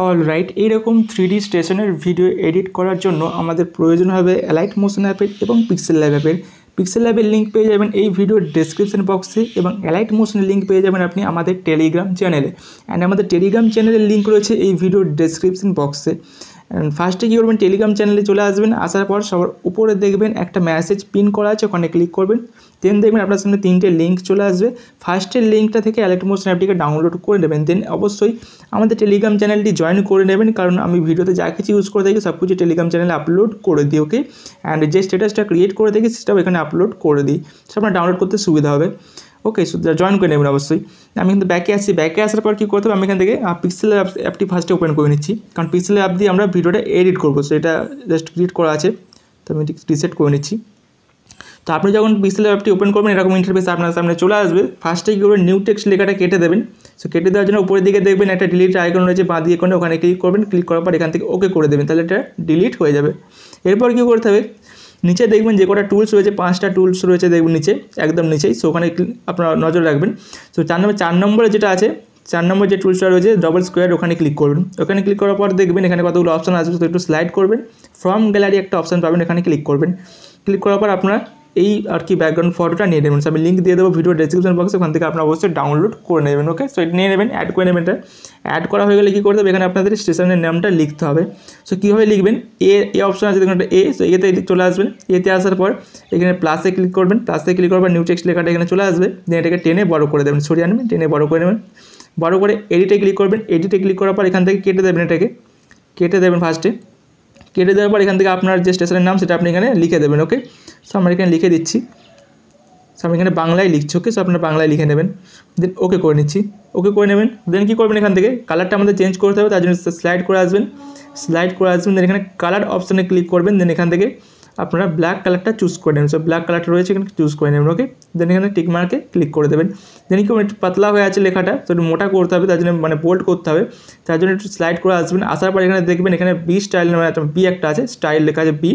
Alright, এইরকম 3D স্টেশনের video edit করার জন্য আমাদের প্রয়োজন হবে অ্যালাইট মোশন অ্যাপের এবং পিক্সেল ল্যাব অ্যাপের। পিক্সেল ল্যাবের লিঙ্ক পেয়ে যাবেন এই ভিডিওর ডেসক্রিপশন বক্সে এবং অ্যালাইট মোশনের লিঙ্ক পেয়ে যাবেন আপনি আমাদের টেলিগ্রাম চ্যানেলে। অ্যান্ড আমাদের টেলিগ্রাম চ্যানেলের লিঙ্ক রয়েছে এই ভিডিওর ডেসক্রিপশন বক্সে। ফার্স্টে কী করবেন, টেলিগ্রাম চ্যানেলে চলে আসবেন। আসার পর সবার উপরে দেখবেন একটা মেসেজ পিন করা আছে, ওখানে ক্লিক করবেন। দেন দেখবেন আপনার সামনে 3টে লিঙ্ক চলে আসবে। ফার্স্টের লিঙ্কটা থেকে অ্যালাইট মোশন অ্যাপটিকে ডাউনলোড করে নেবেন। দেন অবশ্যই আমাদের টেলিগ্রাম চ্যানেলটি জয়েন করে নেবেন, কারণ আমি ভিডিওতে যা কিছু ইউজ করে থাকি সব কিছু টেলিগ্রাম চ্যানেলে আপলোড করে দিই। ওকে, অ্যান্ড যে স্ট্যাটাসটা ক্রিয়েট করে থাকি সেটাও এখানে আপলোড করে দিই, সেটা আপনার ডাউনলোড করতে সুবিধা হবে। ওকে, জয়েন করে নেবেন অবশ্যই। আমি কিন্তু ব্যাকে আসছি। ব্যাকে আসার পর কী করতে হবে, আমি এখান থেকে পিক্সেল অ্যাপটি ফার্স্টে ওপেন করে নিচ্ছি, কারণ পিক্সেল অ্যাপ দিয়ে আমরা ভিডিওটা এডিট করবো, সেটা জাস্ট ক্রিয়েট করা আছে, তো আমি রিসেট করে নিচ্ছি। তো আপনি যখন পিক্সেল অ্যাপটি ওপেন করবেন এরকম ইন্টারফেস আপনার সামনে চলে আসবে। ফার্স্টে কী করবেন, নিউ টেক্সট লেখাটা কেটে দেবেন। সো কেটে দেওয়ার জন্য উপরের দিকে দেখবেন একটা ডিলিট আইকন রয়েছে বাঁ দিকে কোণে, ওখানে ক্লিক করবেন। ক্লিক করার পর এখান থেকে ওকে করে দেবেন, তাহলে এটা ডিলিট হয়ে যাবে। এরপর কী করতে হবে, নিচে দেখবেন যে কটা টুলস রয়েছে, 5টা টুলস রয়েছে দেখবেন নিচে, একদম নিচেই। সো ওখানে আপনার নজর রাখবেন। সো 4 নম্বরে যেটা আছে, 4 নম্বর যে টুলসটা রয়েছে ডবল স্কোয়ার, ওখানে ক্লিক করবেন। ওখানে ক্লিক করার পর দেখবেন এখানে কতগুলো অপশন আসবে, তো একটু স্লাইড করবেন। ফ্রম গ্যালারি একটা অপশন পাবেন, এখানে ক্লিক করবেন। ক্লিক করার পর আপনারা এই আর কি ব্যাকগ্রাউন্ড ফটোটা নিয়ে নেবেন। আমি লিঙ্ক দিয়ে দেবো ভিডিও ডেসক্রিপশন বক্সে, ওখান থেকে আপনারা অবশ্যই ডাউনলোড করে নেবেন। ওকে, সো এটা নিয়ে নেবেন, অ্যাড করে নেবেন। এটা অ্যাড করা হয়ে গেলে কী করতে হবে, এখানে আপনাদের স্টেশনের নামটা লিখতে হবে। সো কীভাবে লিখবেন, এ অপশন আছে দেখুন, একটা সো এতে চলে আসবেন। এতে আসার পর এখানে প্লাসে ক্লিক করবেন। প্লাসে ক্লিক করার পর নিউ টেক্সট লেখাটা এখানে চলে আসবে। দেন এটাকে টেনে বড় করে দেবেন, সরিয়ে আনবেন, টেনে বড় করে নেবেন। বড় করে এডিটে ক্লিক করবেন। এডিটে ক্লিক করার পর এখান থেকে কেটে দেবেন, এটাকে কেটে দেবেন। ফার্স্টে কেটে দেওয়ার পর এখান থেকে আপনার যে স্টেশনের নাম সেটা আপনি এখানে লিখে দেবেন। ওকে, সো আমরা এখানে লিখে দিচ্ছি। সো আমি এখানে বাংলায় লিখছি। ওকে, সো আপনার বাংলায় লিখে নেবেন। দেন ওকে করে নিচ্ছি। ওকে করে নেবেন। দেন কী করবেন, এখান থেকে কালারটা আমাদের চেঞ্জ করতে হবে, তার জন্য স্লাইড করে আসবেন। স্লাইড করে আসবেন, দেন এখানে কালার অপশানে ক্লিক করবেন। দেন এখান থেকে আপনারা ব্ল্যাক কালারটা চুজ করে নেবেন। সো ব্ল্যাক কালারটা রয়েছে এখানে চুজ করে নেবেন। ওকে, দেন এখানে টিক মার্কে ক্লিক করে দেবেন। দেন কি একটু পাতলা হয়ে আছে লেখাটা, তো একটু মোটা করতে হবে, তার জন্য মানে বোল্ড করতে হবে, তার জন্য একটু স্লাইড করে আসবেন। আসার পর এখানে দেখবেন এখানে বি স্টাইল নামে একটা বি একটা আছে, স্টাইল লেখা আছে বি,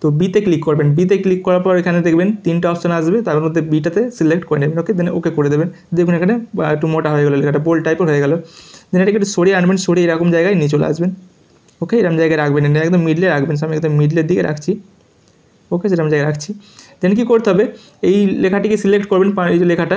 তো বিতে ক্লিক করবেন। বিতে ক্লিক করার পর এখানে দেখবেন 3টা অপশান আসবে, তার মধ্যে বিটাতে সিলেক্ট করে নেবেন। ওকে, দেন ওকে করে দেবেন। দেখুন এখানে একটু মোটা হয়ে গেলো লেখাটা, বোল্ড টাইপের হয়ে গেল। দেন এটাকে একটু সরিয়ে আনবেন, সরিয়ে এরকম জায়গায় নিয়ে চলে আসবেন। ওকে, এরকম জায়গায় রাখবেন, একদম মিডলে রাখবেন। আমি একদম মিডলের দিকে রাখছি। ওকে, সেরকম জায়গায় রাখছি। দেন কী করতে হবে, এই লেখাটিকে সিলেক্ট করবেন, এই যে লেখাটা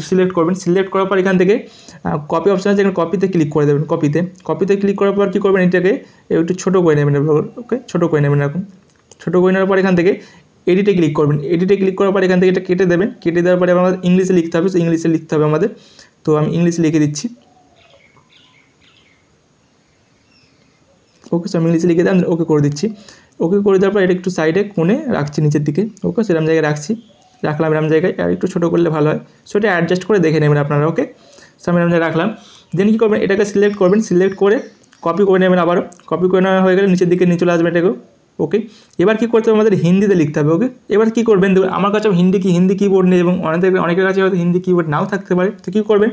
সিলেক্ট করবেন। সিলেক্ট করার পর এখান থেকে কপি অপশান আছে, এখানে কপিতে ক্লিক করে দেবেন। কপিতে ক্লিক করার পর কী করবেন, এটাকে একটু ছোটো করে নেবেন। ওকে, ছোটো করে নেবেন এরকম। ছোটো করে নেওয়ার পর এখান থেকে এডিটে ক্লিক করবেন। এডিটে ক্লিক করার পর এখান থেকে এটা কেটে দেবেন। কেটে দেওয়ার পরে আমাদের ইংলিশে লিখতে হবে, তো ইংলিশে লিখতে হবে আমাদের। তো আমি ইংলিশে লিখে দিচ্ছি। ওকে, সো আমি ইংলিশে লিখে দেন ওকে করে দিচ্ছি। ওকে করে দেওয়ার পর এটা একটু সাইডে কোণে রাখছি, নিচের দিকে। ওকে, সেরকম জায়গায় রাখলাম এরকম জায়গায়, আর একটু ছোটো করলে ভালো হয়। সো এটা অ্যাডজাস্ট করে দেখে নেবেন আপনারা। ওকে, সো আমি এরকম জায়গায় রাখলাম। দেন কী করবেন, এটাকে সিলেক্ট করবেন। সিলেক্ট করে কপি করে নেবেন আবারও। কপি করে নেওয়া হয়ে গেলে নিচের দিকে নিয়ে চলে আসবে এটাকেও। ওকে, এবার কী করতে হবে, আমাদের হিন্দিতে লিখতে হবে। ওকে, এবার কী করবেন, দেখুন আমার কাছে হিন্দি কিবোর্ড নেই এবং অনেকের কাছে হয়তো হিন্দি কিবোর্ড নাও থাকতে পারে। তো কী করবেন,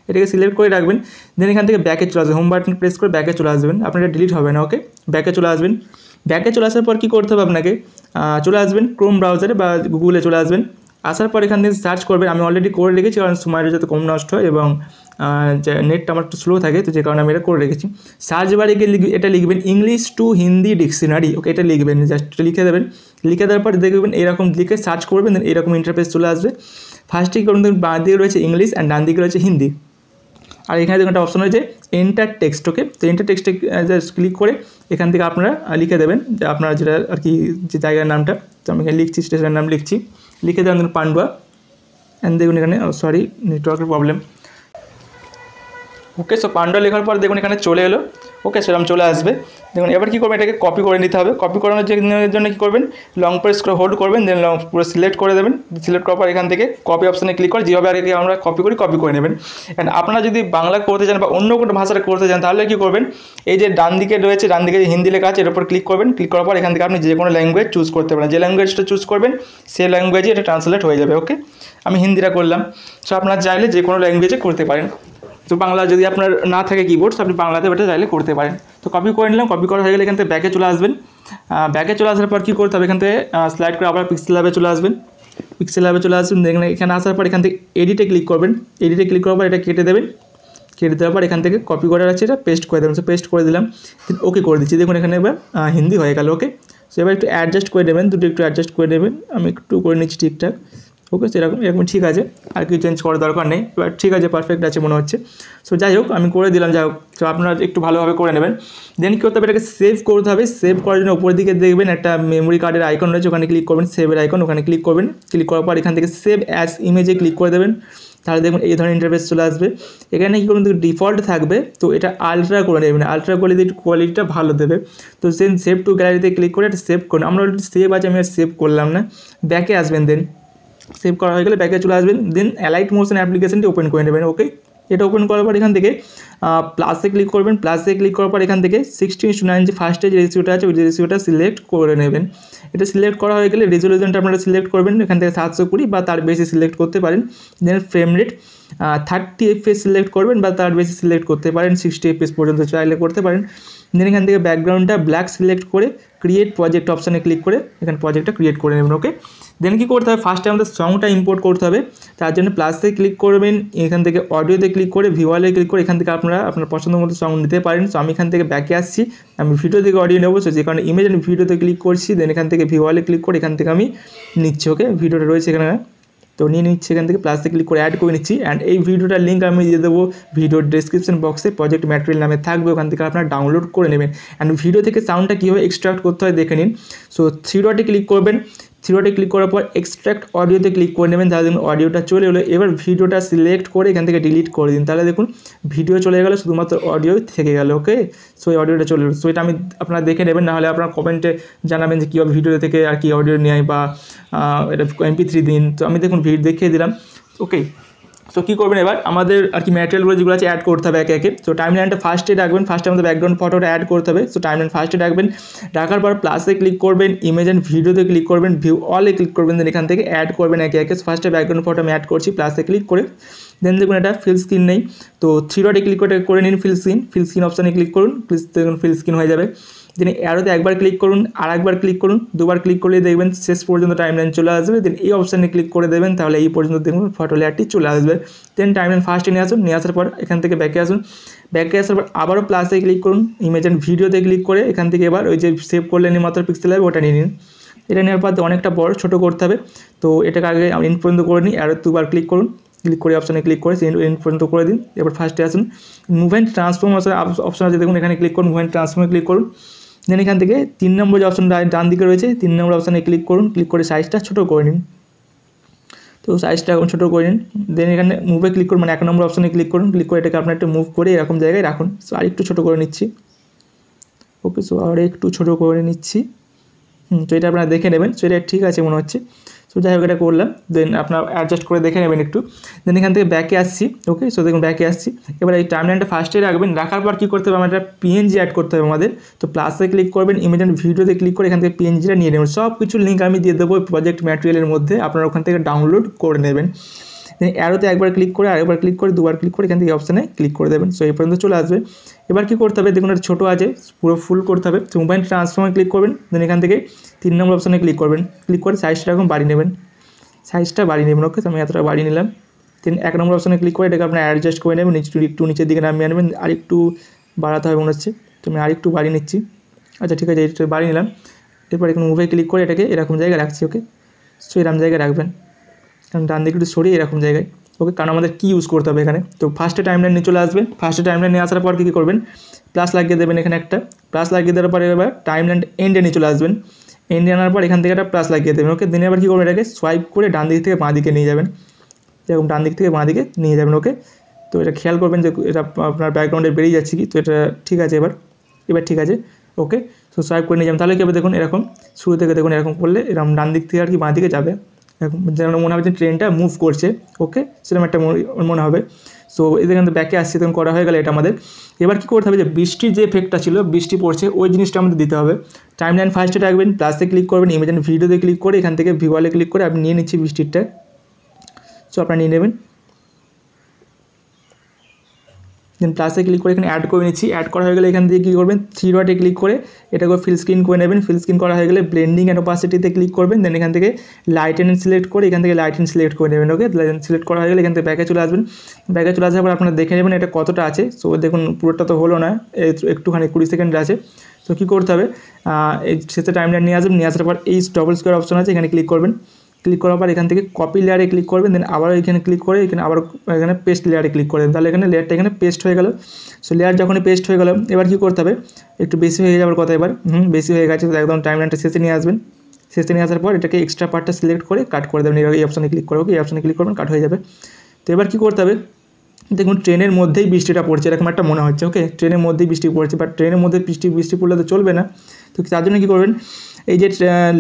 এটাকে সিলেক্ট করে রাখবেন। দেন এখান থেকে ব্যাকে চলে আসবেন, হোম বাটন প্রেস করে ব্যাকে চলে আসবেন। আপনার এটা ডিলিট হবে না। ওকে, ব্যাকে চলে আসবেন। ব্যাকে চলে আসার পর কী করতে হবে, আপনাকে চলে আসবেন ক্রোম ব্রাউজারে বা গুগলে চলে আসবেন। আসার পর এখান থেকে সার্চ করবেন। আমি অলরেডি করে রেখেছি, কারণ সময়টা যাতে কম নষ্ট হয় এবং নেটটা আমার একটু স্লো থাকে, তো যে কারণে আমি এটা করে রেখেছি। সার্চ বারে গিয়ে এটা লিখবেন ইংলিশ টু হিন্দি ডিকশনারি। ওকে, এটা লিখবেন, জাস্ট লিখে দেবেন। লিখে দেওয়ার পর দেখবেন এরকম লিখে সার্চ করবেন, দেন এরকম ইন্টারফেস চলে আসবে। ফার্স্টে কী করবেন, বাঁ দিকে রয়েছে ইংলিশ অ্যান্ড ডান দিকে রয়েছে হিন্দি। আর এখানে দেখুন একটা অপশন রয়েছে এন্টার টেক্সট। ওকে, তো এন্টার টেক্সটে জাস্ট ক্লিক করে এখান থেকে আপনারা লিখে দেবেন যে আপনারা যেটা আর কি যে জায়গার নামটা। তো আমি এখানে লিখছি, স্টেশনের নাম লিখছি, লিখে দেবেন পান্ডুয়া। অ্যান্ড দেখুন এখানে সরি নেটওয়ার্কের প্রবলেম। ওকে, সো পান্ডুয়া লেখার পর দেখুন এখানে চলে এলো। ওকে, সেরকম চলে আসবে। দেখুন এবার কী করবেন, এটাকে কপি করে নিতে হবে। কপি করানোর জন্য কী করবেন, লং প্রেস করে হোল্ড করবেন। দেন পুরো সিলেক্ট করে দেবেন। সিলেক্ট করার পর এখান থেকে কপি অপশানে ক্লিক করে যেভাবে আর কি আমরা কপি করে নেবেন। অ্যান্ড আপনারা যদি বাংলা করতে চান বা অন্য কোনো ভাষাটা করতে চান, তাহলে কী করবেন, এই যে ডান দিকে রয়েছে, ডান দিকে যে হিন্দি লেখা আছে এর উপর ক্লিক করবেন। ক্লিক করার পর এখান থেকে আপনি যে কোনো ল্যাঙ্গুয়েজ চুজ করতে পারেন। যে ল্যাঙ্গুয়েজটা চুজ করবেন সেই ল্যাঙ্গুয়েজে এটা ট্রান্সলেট হয়ে যাবে। ওকে, আমি হিন্দিটা করলাম। সো আপনারা চাইলে যে কোনো ল্যাঙ্গুয়েজে করতে পারেন। তো বাংলা যদি আপনার না থাকে কিবোর্ড, আপনি বাংলাতে এটা চাইলে করতে পারেন। তো কপি করে নিলাম। কপি করা হয়ে গেলে এখান থেকে ব্যাকে চলে আসবেন। ব্যাকে চলে আসার পর কী করতে হবে, এখান থেকে স্লাইড করে আবার পিক্সেল ল্যাবে চলে আসবেন। পিক্সেল ল্যাবে চলে আসবেন। এখানে আসার পর এখান থেকে এডিটে ক্লিক করবেন। এডিটে ক্লিক করার পর এটা কেটে দেবেন। কেটে দেওয়ার পর এখান থেকে কপি করার আছে, এটা পেস্ট করে দেবেন। সো পেস্ট করে দিলাম, ওকে করে দিচ্ছি। দেখুন এখানে এবার হিন্দি হয়ে গেল। ওকে, সো এবার একটু অ্যাডজাস্ট করে নেবেন, দুটো একটু অ্যাডজাস্ট করে নেবেন। আমি একটু করে নিচ্ছি ঠিকঠাক। ওকে, সেরকম এরকম ঠিক আছে, আর কিছু চেঞ্জ করার দরকার নেই। এবার ঠিক আছে, পারফেক্ট আছে মনে হচ্ছে। সো যাই হোক, আমি করে দিলাম। যাই হোক, তো আপনারা একটু ভালোভাবে করে নেবেন। দেন কী করতে হবে, এটাকে সেভ করতে হবে। সেভ করার জন্য উপরের দিকে দেখবেন একটা মেমোরি কার্ডের আইকন রয়েছে, ওখানে ক্লিক করবেন, সেভের আইকন, ওখানে ক্লিক করবেন। ক্লিক করার পর এখান থেকে সেভ অ্যাজ ইমেজে ক্লিক করে দেবেন। তাহলে দেখুন এই ধরনের ইন্টারফেস চলে আসবে। এখানে কী করবেন, ডিফল্ট থাকবে, তো এটা আলট্রা করে নেবেন। আলট্রা করলে একটু কোয়ালিটিটা ভালো দেবে। তো সেভ টু গ্যালারিতে ক্লিক করে এটা সেভ করুন। আমরা অলরেডি সেভ আছে, আমি আর সেভ করলাম না। ব্যাকে আসবেন, দেন সেভ করা হয়ে গেলে ব্যাকে চলে আসবেন। দেন অ্যালাইট মোশন অ্যাপ্লিকেশনটি ওপেন করে নেবেন। ওকে, এটা ওপেন করার পর এখান থেকে প্লাসে ক্লিক করবেন। প্লাসে ক্লিক করার পর এখান থেকে 16:9 যে ফার্স্টে যে রেশিওটা আছে ওই রেশিওটা সিলেক্ট করে নেবেন। এটা সিলেক্ট করা হয়ে গেলে রেজলিউশনটা আপনারা সিলেক্ট করবেন, এখান থেকে 720 বা তার বেশি সিলেক্ট করতে পারেন। দেন ফ্রেম রেট 30 FPS সিলেক্ট করবেন বা তার বেশি সিলেক্ট করতে পারেন, 60 FPS পর্যন্ত চাইলে করতে পারেন। দেন এখান থেকে ব্যাকগ্রাউন্ডটা ব্ল্যাক সিলেক্ট করে ক্রিয়েট প্রজেক্ট অপশানে ক্লিক করে এখানে প্রজেক্টটা ক্রিয়েট করে নেবেন। ওকে, দেন কী করতে হবে, ফার্স্টে আমাদের সংটা ইম্পোর্ট করতে হবে। তার জন্য প্লাসে ক্লিক করবেন, এখান থেকে অডিওতে ক্লিক করে ভিওয়ালে ক্লিক করে এখান থেকে আপনারা আপনার পছন্দ মতো সং নিতে পারেন। সো আমি এখান থেকে ব্যাকে আসছি, আমি ভিডিও থেকে অডিও নেবো। সো যে কারণে ইমেজ আমি ভিডিওতে ক্লিক করছি। দেন এখান থেকে ভিওয়ালে ক্লিক করে এখান থেকে আমি নিচ্ছি। ওকে, ভিডিওটা রয়েছে এখানে, তো নিয়ে নিচ্ছি এখান থেকে, প্লাসে ক্লিক করে অ্যাড করে নিচ্ছি। অ্যান্ড এই ভিডিওটার লিঙ্ক আমি দিয়ে দেবো ভিডিওর ডেসক্রিপশন বক্সে, প্রজেক্ট ম্যাটেরিয়াল নামে থাকবে, ওখান থেকে আপনারা ডাউনলোড করে নেবেন। অ্যান্ড ভিডিও থেকে সাউন্ডটা কীভাবে এক্সট্রাক্ট করতে হয় দেখে নিন। সো 3 ডটে ক্লিক করবেন, 3 ডটে ক্লিক করার পর এক্সট্রাক্ট অডিওতে ক্লিক করে নেবেন। তাহলে দেখুন অডিওটা চলে এলো। এবার ভিডিওটা সিলেক্ট করে এখান থেকে ডিলিট করে দিন। তাহলে দেখুন ভিডিও চলে গেলো, শুধুমাত্র অডিও থেকে গেল। ওকে, সো এই অডিওটা চলে এলো। সো এটা আমি আপনারা দেখে নেবেন, নাহলে আপনারা কমেন্টে জানাবেন যে কীভাবে ভিডিও থেকে আর কি অডিও নেয় বা এটা MP3 দিন। তো আমি দেখুন ভিডিও দেখিয়ে দিলাম। ওকে, সো কী করবেন, এবার আমাদের আর কি ম্যাটেরিয়ালগুলো যেগুলো আছে অ্যাড করতে হবে একে একে। সো টাইমলাইনটা ফার্স্টে রাখবেন, ফার্স্টে আমাদের ব্যাকগ্রাউন্ড ফটোটা অ্যাড করতে হবে। সো টাইমলাইন ফার্স্টে রাখবেন, রাখার পর প্লাসে ক্লিক করবেন, ইমেজ অ্যান্ড ভিডিওতে ক্লিক করবেন, ভিউ অলে ক্লিক করবেন। দেন এখান থেকে অ্যাড করবেন একে একে। ফার্স্টে ব্যাকগ্রাউন্ড ফটো আমি অ্যাড করছি প্লাসে ক্লিক করে। দেন দেখুন এটা ফিল স্ক্রিন নেই, তো 3 ডটে ক্লিক করে নিন ফিল স্ক্রিন অপশানে ক্লিক করুন, দেখুন ফিল স্ক্রিন হয়ে যাবে। দেন অ্যারোতে একবার ক্লিক করুন, আর একবার ক্লিক করুন, দুবার ক্লিক করলে দেখবেন শেষ পর্যন্ত টাইমলাইন চলে আসবে। দেন এই অপশানে ক্লিক করে দেবেন, তাহলে এই পর্যন্ত দেখুন ফটো লেয়ারটি চলে আসবে। দেন টাইমলাইন ফার্স্টে নিয়ে আসুন, নিয়ে আসার পর এখান থেকে ব্যাকে আসুন, ব্যাকে আসার পর আবারও প্লাসে ক্লিক করুন, ইমেজ অ্যান্ড ভিডিওতে ক্লিক করে এখান থেকে এবার ওই যে সেভ করলেন মাত্র পিক্সেল হবে ওটা নিয়ে নিন। এটা নেওয়ার পর অনেকটা বড় ছোটো করতে হবে, তো এটাকে আগে আমি ইন পর্যন্ত করে নিই। আরও দুবার ক্লিক করুন, ক্লিক করে অপশানে ক্লিক করে এন্ড পর্যন্ত করে দিন। এবার ফার্স্টে আসুন, মুভমেন্ট ট্রান্সফর্ম অপশন আছে দেখুন, এখানে ক্লিক করুন, মুভমেন্ট ট্রান্সফর্মে ক্লিক করুন। দেন এখান থেকে 3 নম্বর যে অপশন ডান দিকে রয়েছে 3 নম্বর অপশানে ক্লিক করুন, ক্লিক করে সাইজটা ছোটো করে নিন। তো সাইজটা এখন ছোটো করে নিন। দেন এখানে মুভে ক্লিক করুন, মানে 1 নম্বর অপশানে ক্লিক করুন, ক্লিক করে এটাকে আপনার একটু মুভ করে এরকম জায়গায় রাখুন। সো আর একটু ছোটো করে নিচ্ছি। ওকে, সো আর একটু ছোটো করে নিচ্ছি। তো এটা আপনারা দেখে নেবেন। সো এটা ঠিক আছে মনে হচ্ছে। সো যাই হোক এটা করলাম। দেন আপনার অ্যাডজাস্ট করে দেখে নেবেন একটু। দেন এখান থেকে ব্যাকে আসছি। ওকে, সো দেখুন ব্যাকে আসছি। এবার এই টাইমলাইনটা ফার্স্টে রাখবেন, রাখার পর কী করতে হবে, আমাদের PNG অ্যাড করতে হবে আমাদের। তো প্লাসে ক্লিক করবেন, ইমেজ অ্যান্ড ভিডিওতে ক্লিক করে এখান থেকে PNGটা নিয়ে নেবেন। সব কিছু লিঙ্ক আমি দিয়ে দেবো প্রজেক্ট ম্যাটেরিয়ালের মধ্যে, আপনারা ওখান থেকে ডাউনলোড করে নেবেন। দেন অ্যারোতে একবার ক্লিক করে আরেকবার ক্লিক করে দুবার ক্লিক করে এখান থেকে অপশানে ক্লিক করে দেবেন। সো এই পর্যন্ত চলে আসবে। এবার কী করতে হবে, দেখুন এটা ছোটো আছে, পুরো ফুল করতে হবে। তো মোবাইল ট্রান্সফর্মে ক্লিক করবেন, দেন এখান থেকে 3 নম্বর অপশানে ক্লিক করবেন, ক্লিক করে সাইজটা এরকম বাড়িয়ে নেবেন, সাইজটা বাড়িয়ে নেবেন। ওকে, তো আমি এতটা বাড়িয়ে নিলাম। দেন 1 নম্বর অপশানে ক্লিক করে এটাকে আপনার অ্যাডজাস্ট করে নেবেন, একটু নিচের দিকে নামিয়ে আনবেন, আর একটু বাড়াতে হবে মনে হচ্ছে। তো আমি আরেকটু বাড়িয়ে নিচ্ছি। আচ্ছা ঠিক আছে, এটা বাড়িয়ে নিলাম। এরপর এখানে মুভে ক্লিক করে এটাকে এরকম জায়গায় রাখছি। ওকে, সো এরকম জায়গায় রাখবেন, কারণ ডান দিকে একটু সরিয়ে এরকম জায়গায়। ওকে, কারণ আমাদের কি ইউজ করতে হবে এখানে। তো ফার্স্টে টাইমলাইন নিয়ে চলে আসবেন, ফার্স্টে টাইমলাইন নিয়ে আসার পর কী করবেন, প্লাস লাগিয়ে দেবেন এখানে একটা, প্লাস লাগিয়ে দেওয়ার পরে এবার টাইমলাইন এন্ডে নিয়ে চলে আসবেন। এন্ডে আনার পর এখান থেকে একটা প্লাস লাগিয়ে দেবেন। ওকে, দিনে আবার কী করবেন, এটাকে সোয়াইপ করে ডান দিক থেকে বাঁ দিকে নিয়ে যাবেন, এরকম ডান দিক থেকে বাঁ দিকে নিয়ে যাবেন। ওকে, তো এটা খেয়াল করবেন যে এটা আপনার ব্যাকগ্রাউন্ডে বেরিয়ে যাচ্ছে কি, তো এটা ঠিক আছে। এবার ঠিক আছে। ওকে, তো সোয়াইপ করে নিয়ে যাবেন, তাহলে কী হবে দেখুন, এরকম শুরু থেকে দেখুন এরকম করলে এরকম ডান দিক থেকে আর কি বাঁ দিকে যাবে, এরকম যেন মনে হবে যে ট্রেনটা মুভ করছে। ওকে, সেরকম একটা মনে হবে। সো এখান থেকে ব্যাকে আসছে, তখন করা হয়ে গেলে এটা আমাদের। এবার কী করতে হবে, যে বৃষ্টির যে এফেক্টটা ছিল, বৃষ্টি পড়ছে ওই জিনিসটা আমাদের দিতে হবে। টাইমলাইন ফার্স্টে রাখবেন, প্লাসে ক্লিক করবেন, ইমেজ অ্যান্ড ভিডিওতে ক্লিক করে এখান থেকে ভিওয়ালে ক্লিক করে আপনি নিয়ে নিচ্ছি বৃষ্টিরটা। সো আপনারা নিয়ে নেবেন, দেন প্লাসে ক্লিক করে এখানে অ্যাড করে নিচ্ছি। অ্যাড করা হয়ে গেলে এখান থেকে কী করবেন, 3 ডটে ক্লিক করে এটাকে ফিল স্ক্রিন করে নেবেন। ফিল স্ক্রিন করা হয়ে গেলে ব্লেন্ডিং অ্যান্ড অপাসিটিতে ক্লিক করবেন। দেন এখান থেকে লাইটেন সিলেক্ট করে এখান থেকে লাইটেন সিলেক্ট করে নেবেন। ওকে, সিলেক্ট করা হয়ে গেলে এখান থেকে ব্যাকে চলে আসবেন। ব্যাকে চলে আসার পর আপনারা দেখে নেবেন এটা কতটা আছে। সো দেখুন পুরোটা তো হলো না, একটুখানি 20 সেকেন্ড আছে। তো কী করতে হবে, এই শেষে টাইমলাইন নিয়ে আসবেন। নিয়ে আসার পর এই ডবল স্কোয়ার অপশন আছে, এখানে ক্লিক করবেন। ক্লিক করার পর এখান থেকে কপি লেয়ারে ক্লিক করবেন। দেন আবার এখানে ক্লিক করে এখানে আবার এখানে পেস্ট লেয়ারে ক্লিক করবেন। তাহলে এখানে লেয়ারটা এখানে পেস্ট হয়ে গেল। সো লেয়ার যখনই পেস্ট হয়ে গেল, এবার কী করতে হবে, একটু বেশি হয়ে যাওয়ার কথা, এবার বেশি হয়ে গেছে। তো একদম টাইমলাইনটা শেষে নিয়ে আসবেন। শেষে নিয়ে আসার পর এটাকে এক্সট্রা পার্টটা সিলেক্ট করে কাট করে দেবেন। এই অপশানে ক্লিক করে, ওকে, এই অপশানে ক্লিক করবেন, কাট হয়ে যাবে। তো এবার কী করতে হবে, দেখুন ট্রেনের মধ্যেই বৃষ্টিটা পড়ছে এরকম একটা মনে হচ্ছে। ওকে, ট্রেনের মধ্যেই বৃষ্টি পড়ছে, বাট ট্রেনের মধ্যে বৃষ্টি পড়লে তো চলবে না। তো তার জন্য কী করবেন, এই যে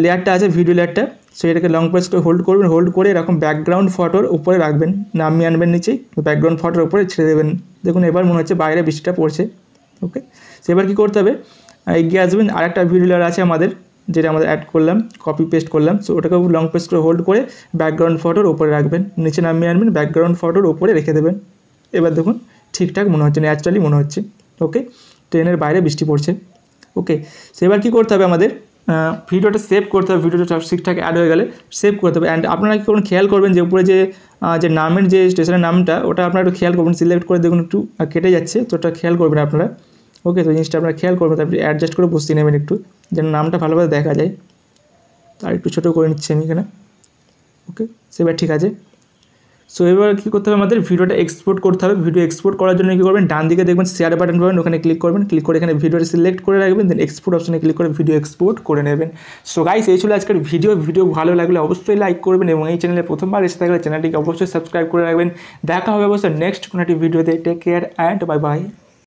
লেয়ারটা আছে ভিডিও লেয়ারটা, সো এটাকে লং প্রেস করে হোল্ড করবেন। হোল্ড করে এরকম ব্যাকগ্রাউন্ড ফটোর উপরে রাখবেন, নামিয়ে আনবেন নিচেই, ব্যাকগ্রাউন্ড ফটোর উপরে ছেড়ে দেবেন। দেখুন এবার মনে হচ্ছে বাইরে বৃষ্টিটা পড়ছে। ওকে, সো এবার কী করতে হবে, এগিয়ে আসবেন। আরেকটা ভিডিও লেয়ার আছে আমাদের, যেটা আমাদের অ্যাড করলাম, কপি পেস্ট করলাম। সো ওটাকে লং প্রেস করে হোল্ড করে ব্যাকগ্রাউন্ড ফটোর উপরে রাখবেন, নিচে নামিয়ে আনবেন, ব্যাকগ্রাউন্ড ফটোর উপরে রেখে দেবেন। এবার দেখুন ঠিকঠাক মনে হচ্ছে, ন্যাচারালি মনে হচ্ছে। ওকে, ট্রেনের বাইরে বৃষ্টি পড়ছে। ওকে, সো এবার কী করতে হবে, আমাদের ভিডিওটা সেভ করতে হবে। ভিডিওটা ঠিকঠাক অ্যাড হয়ে গেলে সেভ করতে হবে। অ্যান্ড আপনারা কী করবেন, খেয়াল করবেন যে উপরে যে নামের যে স্টেশনের নামটা, ওটা আপনারা একটু খেয়াল করবেন। সিলেক্ট করে দেখুন একটু কেটে যাচ্ছে, তো ওটা খেয়াল করবেন আপনারা। ওকে, তো জিনিসটা আপনারা খেয়াল করবেন, তারপরে অ্যাডজাস্ট করে বসিয়ে নেবেন একটু, যেন নামটা ভালোভাবে দেখা যায়। তার একটু ছোটো করে নিচ্ছি আমি এখানে। ওকে, সেবার ঠিক আছে। সো এবার কী করতে হবে, আমাদের ভিডিওটা এক্সপোর্ট করতে হবে। ভিডিও এক্সপোর্ট করার জন্য কী করবেন, ডান দিকে দেখবেন শেয়ার বাটন পাবেন, ওখানে ক্লিক করবেন। ক্লিক করে এখানে ভিডিওটা সিলেক্ট করে রাখবেন। দেন এক্সপোর্ট অপশনে ক্লিক করে ভিডিও এক্সপোর্ট করে নেবেন। সো গাইস, এই ছিল আজকের ভিডিও ভালো লাগলে অবশ্যই লাইক করবেন, এবং এই চ্যানেলে প্রথমবার এসে থাকলে চ্যানেলটিকে অবশ্যই সাবস্ক্রাইব করে রাখবেন। দেখা হবে অবশ্যই নেক্সট কোনো একটি ভিডিওতে। Take care and bye by.